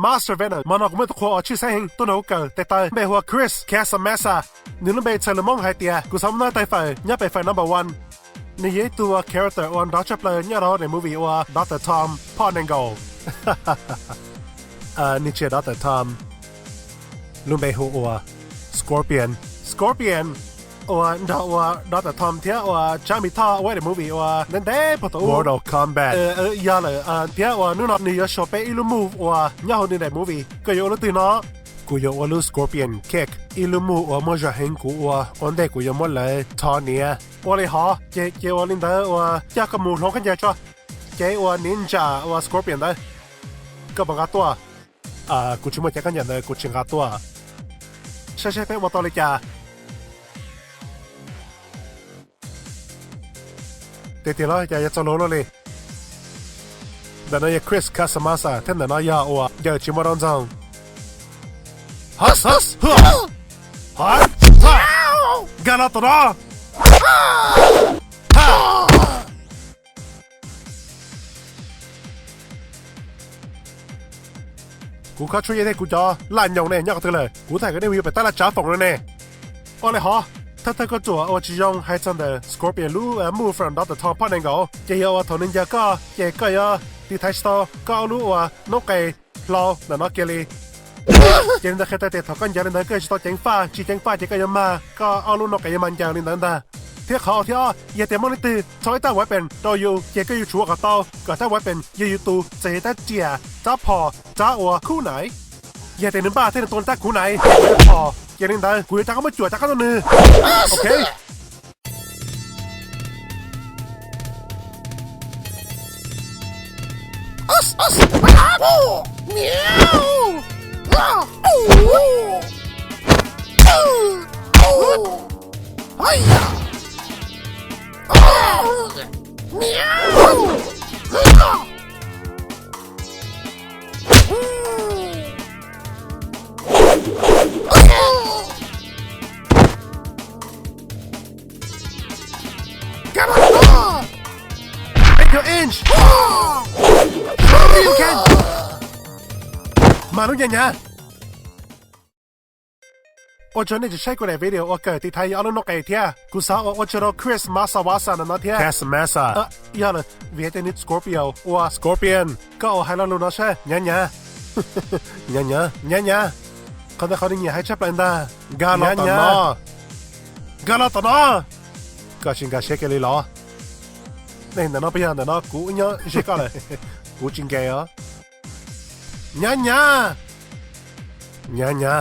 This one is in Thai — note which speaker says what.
Speaker 1: Master Venom มันออกมาตัวขวาชื่อเสียงตัวหนูเกิดแต่ตายไม่หัวคริสแคสมาซานี่นั่นเป็นเชลมองไฮเตียกูสำนักไต่ไฟเนี่ยเป็นไฟ number one นี่ยี่ตัว character วันดอชเพลย์เนี่ยเราใน movie ว่า Dr. Tom พ่อเนงโกนี่เชื่อ Dr. Tom ลุงเป็นหัว Scorpion ว่าDr. Tom เที่ยวว่าจามิท่าไว้ใน movie ว่านั่นเด้ปะตัว Mortal Kombat ยาเลยเที่ยวว่านู่นนี่ยชอบไปอิลูมูว่าเนี่ยคนใน movie ก็อยู่แล้วตีน้อกูอยากว่าลู Scorpion kick อิลูมูว่ามันจะเห็นกูว่าอันเด็กกูยังไม่เลยทอเนี่ยว่าเลยฮะเจ้าว่าลินเดอร์ว่าอยากกับมูลงกันยังจ้ะเจ้าว่า Ninja ว่า Scorpion ได้ก็บังคับตัวกูชิมว่าจะกันยังเลยกูชิงกับตัวใช่เป็นว่าตัวเลยจ้าเดี๋ยวเราจะจะโลโลเลยแต่เนี่ยคริสคาสมาซาท่านนั้นยาว่าเดี๋ยวชิมารอนจังฮัสฮักาลาตระกูเข้าช่วยได้กูจะลั่นยองเนี่ยยากตัวเลยกูแต่ก็ได้วิวไปตลาดจ้าฝงเลยเนี่ยอะไรฮะถ้าก็จั่วว่าจะยองให้จันเดอร์สกอร์เปียนรู้move from Dr. Tom พ่อเองก็จะยาวถอนนินจาก็ยาดีไทสโตก็รู้ว่านกไก่รอแต่นกเกลีเจนจะแค่แต่ถอกันยาในนั้นก็จะต้องเจงฟ้าจีเจงฟ้าจะก็ยังมาก็เอาลูกนกไก่ยังมันยาวในนั้นได้เที่ยวเขาเที่ยวอย่าเตะมอนิเตอร์ถอยตั้งไว้เป็นตัวอยู่ก็อยู่ชัวกับโตก็ถ้าไว้เป็นอยู่ตูเจตเจียจ้าพอจ้าว่าคู่ไหนอย่าเตะหนึ่งบ้าเท่าตัวแต่คู่ไหนพออย่างนี้ได้กูจะเข้ามาจวดจะเข้าตัวนึงโอเคเมียวเฮ้ยเมียวinch มาลุ้นยังไงโอ้จนนี่จะใช้กูในวิดีโอเกิดที่ไทยเอาลูกนกไก่เที่ยกูสาวโอ้จะรอคริสมาซาวาสันนั่นเที่ยแคสมาซายาเลยเวียดนิดสกอร์ปิโอว่าสกอร์เปียนก็เอาให้เราลูกนกใช่เนี่ยเขาได้เขาได้ยินให้ชับเลยนะกาลาตนาก็ชิงกับเชคเลยเหรอนี่นั่นน้องไปยังนั่นน้องกูเนี่ยเช็คอะไรกูจริงแกอ่ะเนี่ย